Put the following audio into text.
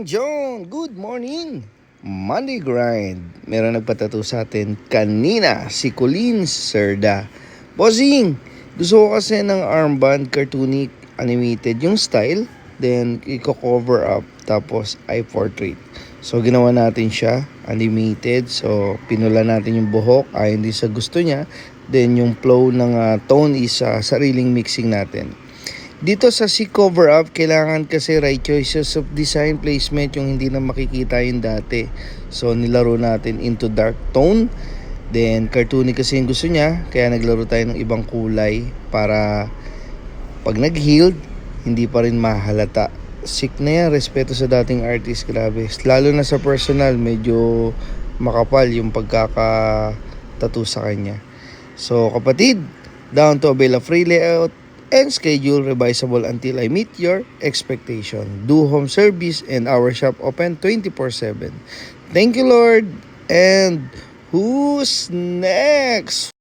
John! Good morning! Monday grind. Meron nagpatato sa atin kanina, si Colleen Serda. Bossing! Gusto ko kasi ng armband, cartoonic, animated yung style. Then, i-cover up. Tapos, i-portrait. So, ginawa natin siya, animated. So, pinula natin yung buhok. Ayon din sa gusto niya. Then, yung flow ng tone is sariling mixing natin. Dito sa C cover up, kailangan kasi right choices of design placement yung hindi na makikita yung dati. So nilaro natin into dark tone. Then cartoony kasi yung gusto niya, kaya naglaro tayo ng ibang kulay para pag nag-healed, hindi pa rin mahalata. Sick na yan, respeto sa dating artist, grabe. Lalo na sa personal, medyo makapal yung pagkaka-tattoo sa kanya. So kapatid, down to avail a free layout and schedule revisable until I meet your expectation. Do home service and our shop open 24/7. Thank you, Lord. And who's next?